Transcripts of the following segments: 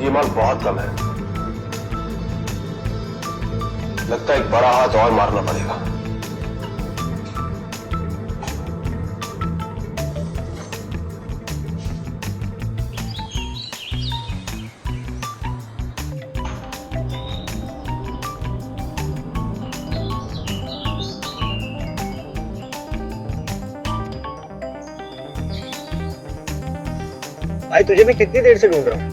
ये माल बहुत कम है, लगता है एक बड़ा हाथ और मारना पड़ेगा। भाई तुझे मैं कितनी देर से ढूंढ रहा हूँ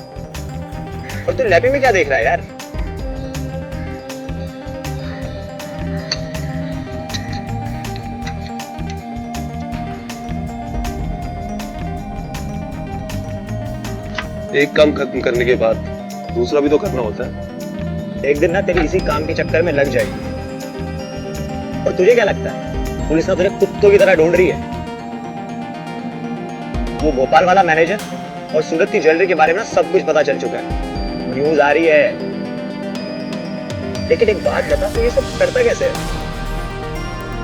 और तू लैपी में क्या देख रहा है यार? एक काम खत्म करने के बाद दूसरा भी तो करना होता है। एक दिन ना तेरी इसी काम के चक्कर में लग जाएगी। और तुझे क्या लगता है पुलिस ना तुझे कुत्तों की तरह ढूंढ रही है? वो भोपाल वाला मैनेजर और सूरत की ज्वेलरी के बारे में ना सब कुछ पता चल चुका है, न्यूज आ रही है। लेकिन एक बात बता, तू ये सब करता कैसे है?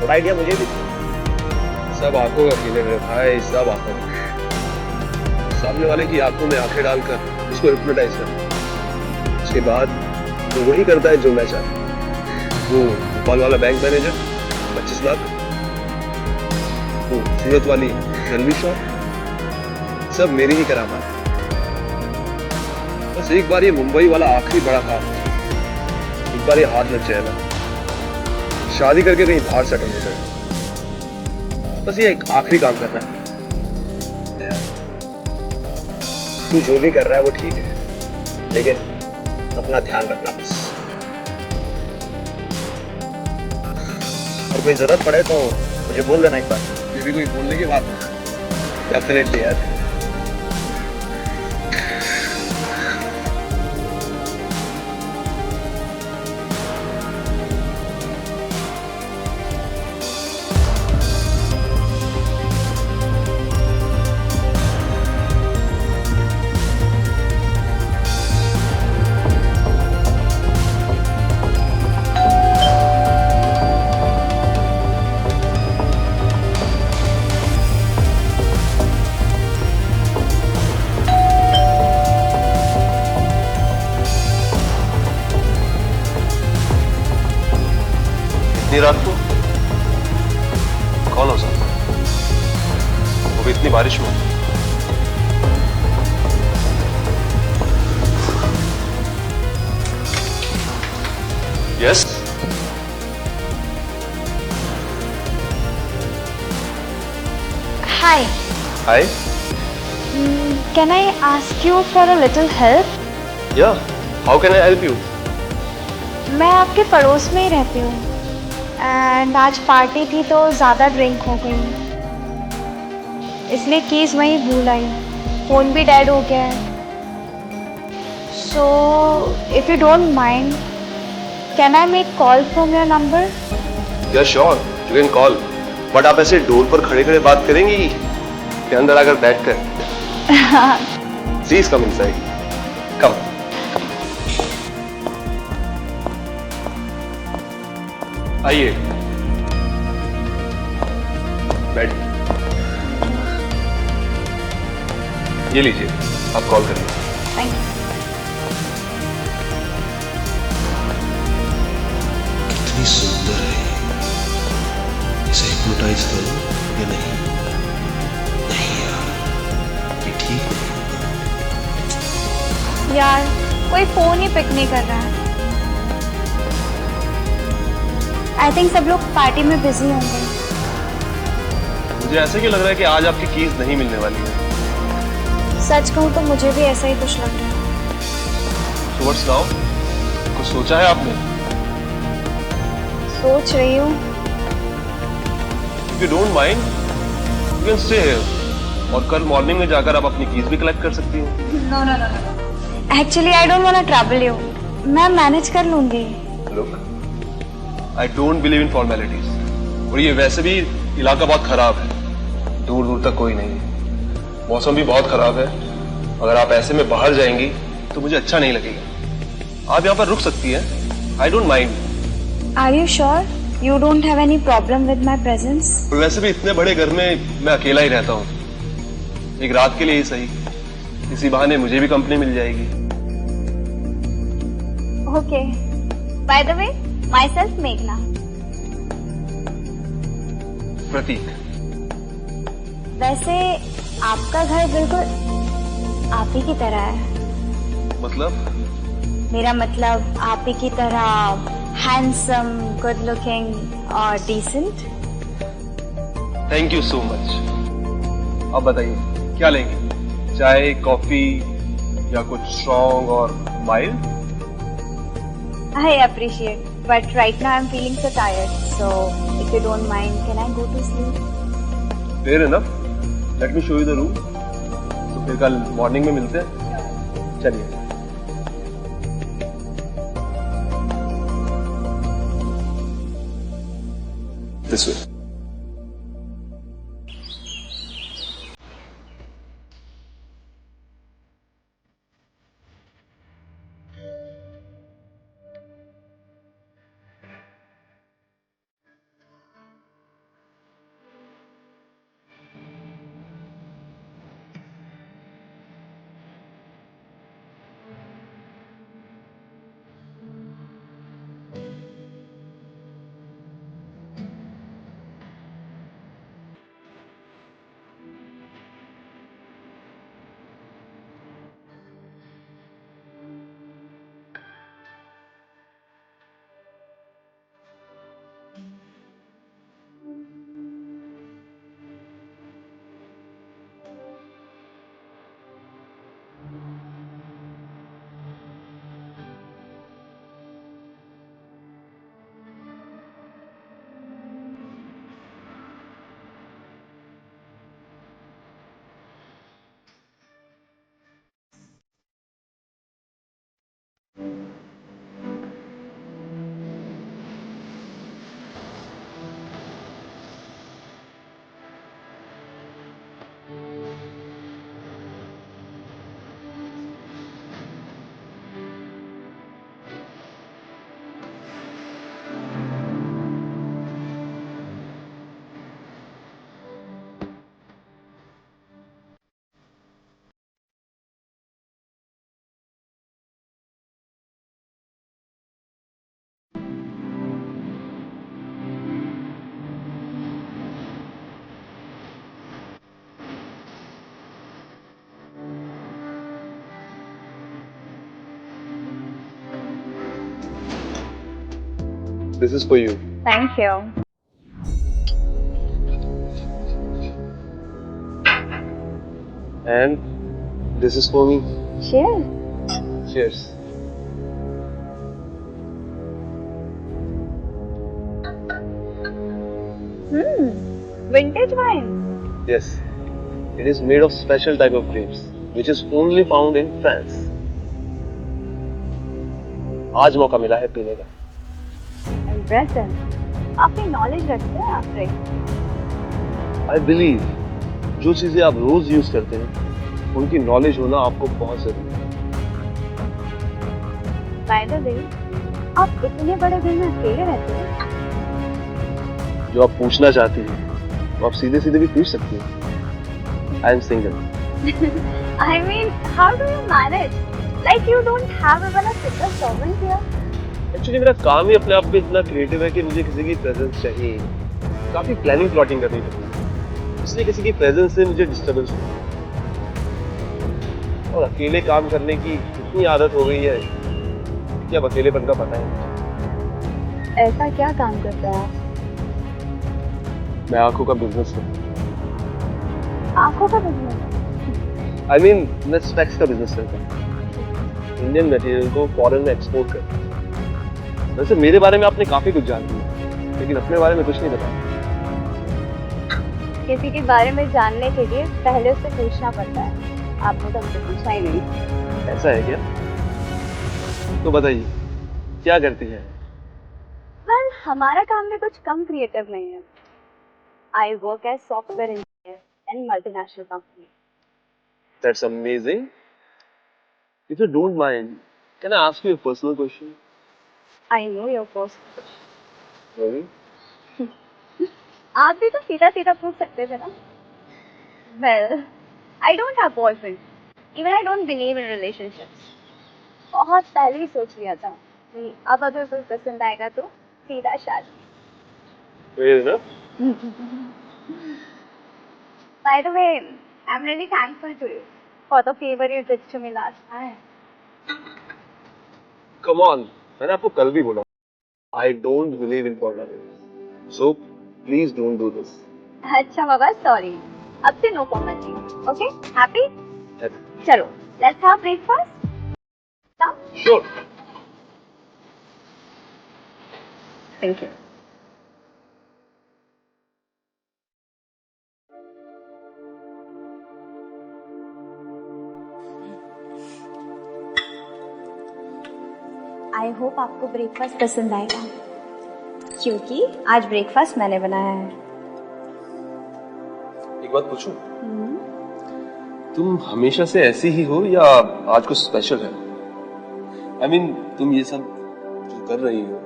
थोड़ा आइडिया मुझे भी। सब आंखों का खेल है मेरे भाई, सब आंखों का। सामने वाले की आंखों में आंखें डालकर उसको हिप्नोटाइज कर, उसके बाद वो वही करता है जो मैं चाहता। वो भोपाल वाला बैंक मैनेजर 25 लाख, वो सूरत वाली ज्वेलरी शॉप, सब मेरी ही करामात है। बस एक बार ये मुंबई वाला आखिरी बड़ा काम, एक बार ये हाथ लग जाए ना, शादी करके कहीं बाहर सेटल हो जाए। बस ये एक आखिरी काम करना है। तू जो भी कर रहा है वो ठीक है, लेकिन अपना ध्यान रखना बस। और कोई जरूरत पड़े तो मुझे बोल देना एक बार। ये भी कोई बोलने की बात है? डेफिनेटली यार। इतनी रात को कौन हो सकता है? वो भी इतनी बारिश में। Yes, Hi. Hi. Can I ask you for a little help? या, how can I help you? मैं आपके पड़ोस में ही रहती हूँ एंड आज पार्टी थी तो ज़्यादा ड्रिंक हो गई, इसलिए कीज़ वहीं भूल आई। फ़ोन भी डेड हो गया है। So if you don't mind, can I make call from your number? Yeah sure, you can call, but आप ऐसे डोर पर खड़े खड़े बात करेंगी कि अंदर आकर बैठ कर? प्लीज कम इनसाइड, कम। आइए, बैठ। ये लीजिए, आप कॉल करिए। Thank you. कितनी सुंदर है, इसे हिप्नोटाइज करो या नहीं? नहीं यार, ये ठीक नहीं। यार कोई फ़ोन ही पिक नहीं कर रहा है। आई थिंक सब लोग पार्टी में बिजी होंगे। मुझे ऐसा क्यों लग रहा है कि आज आपकी कीज नहीं मिलने वाली है? सच कहूँ तो मुझे भी ऐसा ही कुछ लग रहा है। So what's now? कुछ सोचा है आपने? सोच रही हूँ। If you don't mind, you can stay here. और कल मॉर्निंग में जाकर आप अपनी कीज भी कलेक्ट कर सकती हो। No. Actually, I don't want to trouble you. मैं मैनेज कर लूँगी। Look, I don't believe in formalities. और ये वैसे भी इलाका बहुत खराब है, दूर दूर तक कोई नहीं है, मौसम भी बहुत खराब है। अगर आप ऐसे में बाहर जाएंगी तो मुझे अच्छा नहीं लगेगा। आप यहाँ पर रुक सकती हैं, I don't mind. Are you sure you don't have any problem with my presence? और वैसे भी इतने बड़े घर में मैं अकेला ही रहता हूँ, एक रात के लिए ही सही, इसी बहाने मुझे भी कंपनी मिल जाएगी। Okay. By the way, myself Meghna. प्रतीक। वैसे आपका घर बिल्कुल आप ही की तरह है। मतलब? मेरा मतलब आप ही की तरह हैंडसम, गुड लुकिंग और decent. Thank you so much. अब बताइए क्या लेंगे? चाय, कॉफी या कुछ स्ट्रॉन्ग और mild? I appreciate, but right now I'm feeling so tired. So, if you don't mind, can I go to sleep? Fair enough. Let me show you the room. तो फिर कल मॉर्निंग में मिलते हैं। चलिए। This way. This is for you. Thank you. And this is for me. Cheers. Cheers. Vintage wine. Yes. It is made of special type of grapes, which is only found in France. आज मौका मिला है पीने का। Impressive. काफी knowledge रखते हैं आप रे। I believe जो चीजें आप रोज यूज करते हैं उनकी नॉलेज होना आपको बहुत जरूरी है। By the way, आप इतने बड़े घर में अकेले रहते हैं? जो आप पूछना चाहती हैं वो आप सीधे सीधे भी पूछ सकती हैं। I am single. I mean, how do you manage? Like you don't have even a single servant here? Actually मेरा काम ही अपने आप में इतना क्रिएटिव है कि मुझे किसी की प्रेजेंस चाहिए। काफी प्लानिंग प्लॉटिंग करनी पड़ती है, इसलिए किसी की प्रेजेंस से मुझे डिस्टर्बेंस होती है। और अकेले काम करने की इतनी आदत हो गई है कि अब अकेलेपन का पता है। ऐसा क्या काम करता है आप? मैं आंखों का बिजनेस करता हूँ। आंखों का बिजनेस? I mean, मैं स्पेक्स का बिजनेस करता हूँ। इंडियन मटेरियल को फॉरेन में एक्सपोर्ट करता हूँ। वैसे मेरे बारे में आपने काफी कुछ जान लिया, लेकिन अपने बारे में कुछ नहीं पता। किसी के बारे में जानने के लिए पहले उससे पूछना पड़ता है। आपने तो हमसे पूछा ही नहीं। ऐसा है क्या? तो बताइए क्या करती है? वेल, हमारा काम भी कुछ कम क्रिएटिव नहीं है। I work as software engineer in multinational company. That's amazing. If you don't mind, can I ask you a personal question? I know your first. Really? आप भी तो सीधा सीधा पूछ सकते थे ना? Well, I don't have boyfriend. Even I don't believe in relationships. बहुत पहले ही सोच लिया था अब अगर कोई पसंद आएगा तो सीधा शादी। Wait, ना? By the way, I'm really thankful to you for the favor you did to me last time. Come on, मैंने आपको कल भी बोला I don't believe in pornography. So please don't do this. अच्छा बाबा, sorry. अब से no pornography. Okay? Happy? Happy. चलो, let's have breakfast. Now? Sure. Thank you. I hope आपको ब्रेकफास्ट पसंद आएगा, क्योंकि आज ब्रेकफास्ट मैंने बनाया है। एक बात पूछूं? तुम हमेशा से ऐसी ही हो या आज कुछ स्पेशल है? I mean, तुम ये सब जो कर रही हो,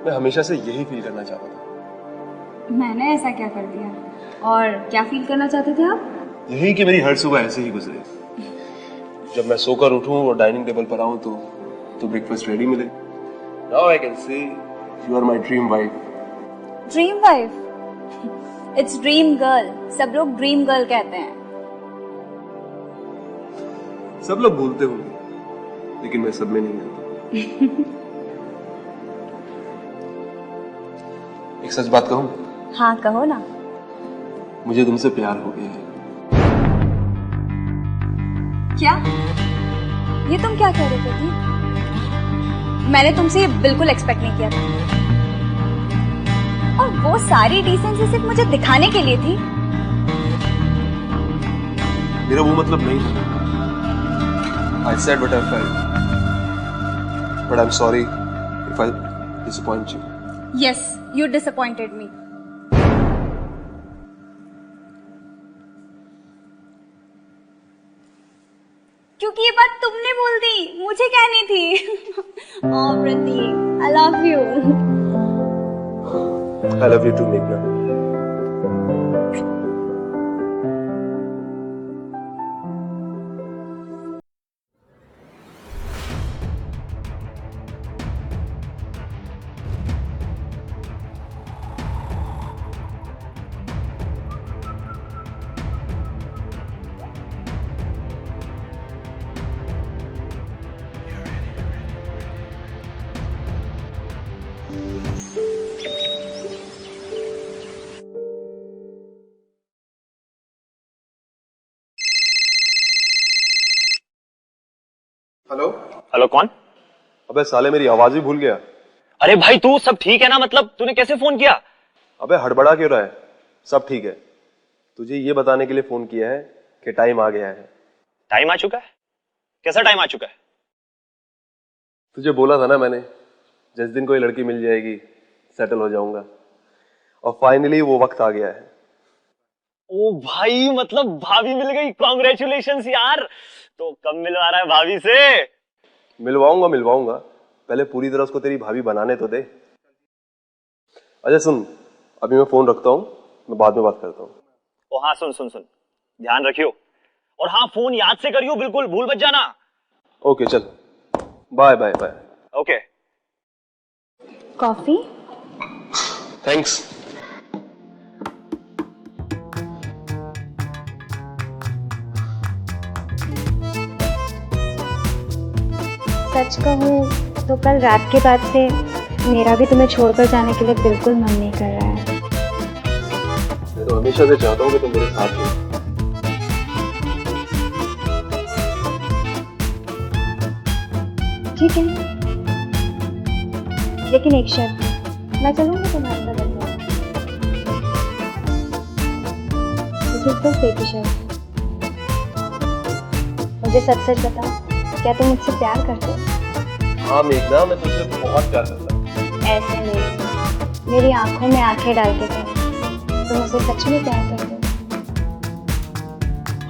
मैं हमेशा से यही फील करना चाहता था। मैंने ऐसा क्या कर दिया? और क्या फील करना चाहते थे आप? यही कि मेरी हर सुबह ऐसे ही गुजरे। जब मैं सोकर उठूं और डाइनिंग टेबल पर आऊं तो ब्रेकफास्ट रेडी मिले। Now I can say you are my dream wife. Dream wife? It's dream girl. सब लोग ड्रीम गर्ल कहते हैं। सब लोग बोलते होंगे, लेकिन मैं सब में नहीं आता। एक सच बात कहूं? हाँ कहो ना। मुझे तुमसे प्यार हो गया है। क्या? ये तुम क्या कह रहे थे? मैंने तुमसे ये बिल्कुल एक्सपेक्ट नहीं किया था। और वो सारी डिसेंसी सिर्फ मुझे दिखाने के लिए थी। मेरा वो मतलब नहीं था। I said what I felt, but I'm sorry if I disappoint you. Yes, you disappointed me. क्योंकि ये बात तुमने बोल दी, मुझे कहनी थी। ओह प्रतीक, I love you. I love you too, Meghna. Hello? Hello, कौन? अबे साले, मेरी आवाज ही भूल गया। अरे भाई, तू सब ठीक है ना? मतलब तूने कैसे फोन किया? अबे हड़बड़ा क्यों रहा है? सब ठीक है। तुझे ये बताने के लिए फोन किया है कि टाइम आ गया है। टाइम आ चुका है? कैसा टाइम आ चुका है? तुझे बोला था ना मैंने, जिस दिन कोई लड़की मिल जाएगी सेटल हो जाऊंगा। और फाइनली वो वक्त आ गया है। ओ भाई, मतलब भाभी मिल गई। कॉन्ग्रेचुलेशंस यार। तो कब मिलवा रहा है भाभी से? मिलवाऊंगा। पहले पूरी तरह उसको तेरी भाभी बनाने तो दे। अच्छा सुन, अभी मैं फोन रखता हूँ, मैं बाद में बात करता हूँ। ओ हाँ, सुन, ध्यान रखियो। और हाँ, फोन याद से करियो, बिल्कुल भूल मत जाना। ओके चल, बाय। ओके। कॉफी? थैंक्स। सच कहूँ तो कल रात के बाद से मेरा भी तुम्हें छोड़कर जाने के लिए बिल्कुल मन नहीं कर रहा है। मैं तो हमेशा से चाहता हूँ कि तुम मेरे साथ हो। ठीक है, लेकिन एक शर्त, मैं चलूंगी तुम्हारे बगल में, लेकिन सिर्फ एक ही शर्त। मुझे सच बता, क्या तुम मुझसे प्यार करते हो? हाँ मेघना, मैं तुझसे बहुत प्यार करता हूँ। ऐसे नहीं, मेरी आंखों में आंखें डाल के कहो, तुम मुझसे सच में प्यार करते हो?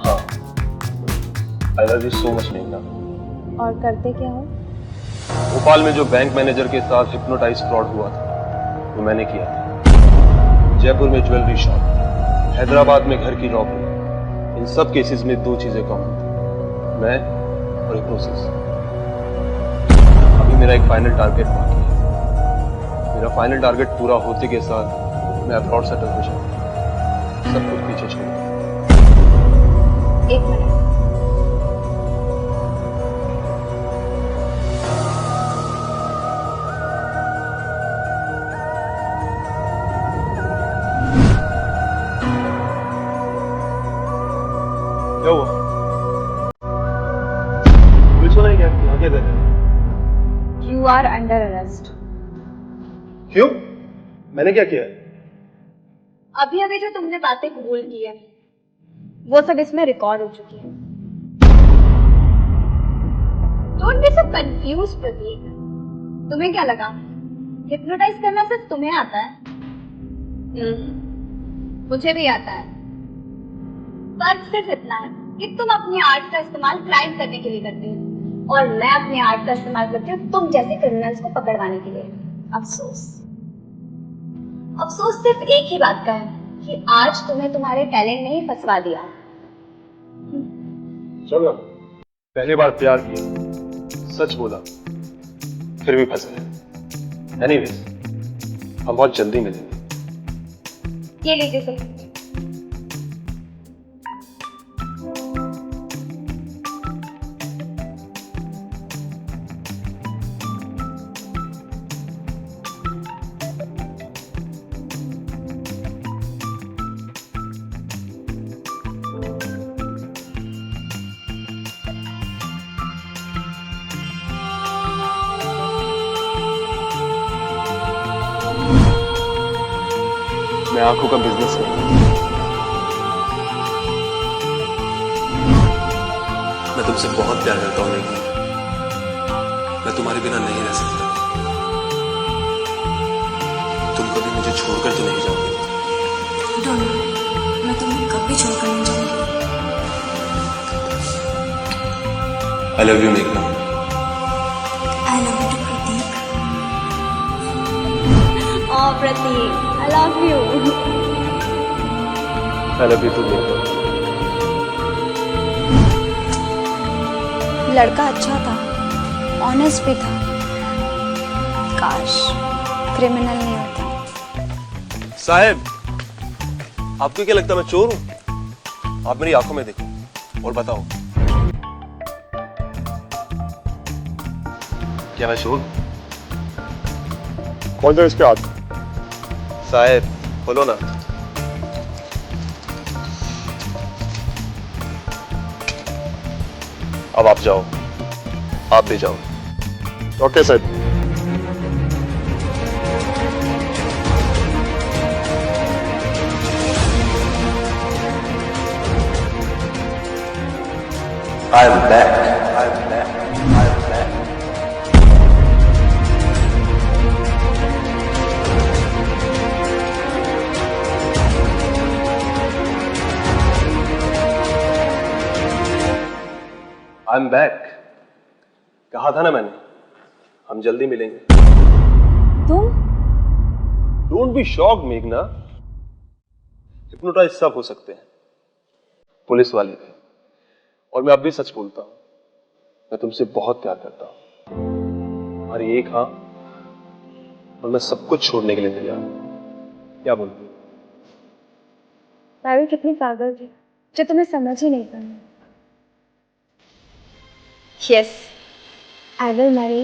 हाँ, I love you so much मेघना। और करते क्या हो? भोपाल में जो बैंक मैनेजर के साथ हिप्नोटाइज फ्रॉड हुआ था, वो मैंने किया था। जयपुर में ज्वेलरी शॉप, हैदराबाद में घर की रॉबरी, इन सब केसेस में दो चीजें कॉमन थी, मैं और हिप्नोसिस। अभी मेरा एक फाइनल टारगेट बाकी है। मेरा फाइनल टारगेट पूरा होते के साथ मैं अब्रॉड सेटल हो जाऊँ, सब कुछ पीछे छोड़ दूँ। एक मिनट, क्या हुआ? पुलिस वाले क्या आगे दे? You are under arrest. क्यों? मैंने क्या किया? अभी अभी जो तुमने बातें कबूल की है वो सब इसमें रिकॉर्ड हो चुकी है। डोंट बी सो कंफ्यूज प्रतीक। तुम्हें क्या लगा हिप्नोटाइज करना सिर्फ तुम्हें आता है? मुझे भी आता है, पर सिर्फ इतना है कि तुम अपनी आर्ट का इस्तेमाल क्राइम करने के लिए करते हो और मैं अपनी आर्ट का इस्तेमाल करती हूँ तुम जैसे क्रिमिनल्स को पकड़वाने के लिए। अफसोस अफसोस सिर्फ एक ही बात का है कि आज तुम्हें तुम्हारे टैलेंट ने ही फंसवा दिया। चलो, पहली बार प्यार किया, सच बोला, फिर भी फंस गए। एनीवेज, हम बहुत जल्दी मिलेंगे। ये लीजिए सब। मैं आंखों का बिजनेस करूंगा। मैं तुमसे बहुत प्यार करता हूँ, लेकिन मैं तुम्हारे बिना नहीं रह सकता। तुम कभी मुझे छोड़कर तो नहीं जाओगे? मैं तुम्हें कभी छोड़कर नहीं जाऊंगी। आई लव यू मेघना। I love you Prateek. ओ Prateek, I love you. I love you too, मेघना। लड़का अच्छा था, ऑनेस्ट भी था, काश क्रिमिनल नहीं होता। साहब, आपको क्या लगता है मैं चोर हूं? आप मेरी आंखों में देखो और बताओ, क्या मैं चोर? कौन सा इसके हाथ? साहब, खोलो ना। अब आप जाओ, आप भी जाओ। Okay sir. I am back. I am back. I am back. I am back. कहा था ना मैंने, हम जल्दी मिलेंगे। तुम? डोंट बी शॉक्ड मेघना, हिप्नोटाइज सब हो सकते हैं, पुलिस वाले भी। और मैं अब भी सच बोलता हूं, मैं तुमसे बहुत प्यार करता हूं। हमारी एक हाँ, और मैं सब कुछ छोड़ने के लिए तैयार हूं। क्या बोलती? मैं भी कितनी पागल थी जो तुम्हें समझ ही नहीं पाई। Yes, I will marry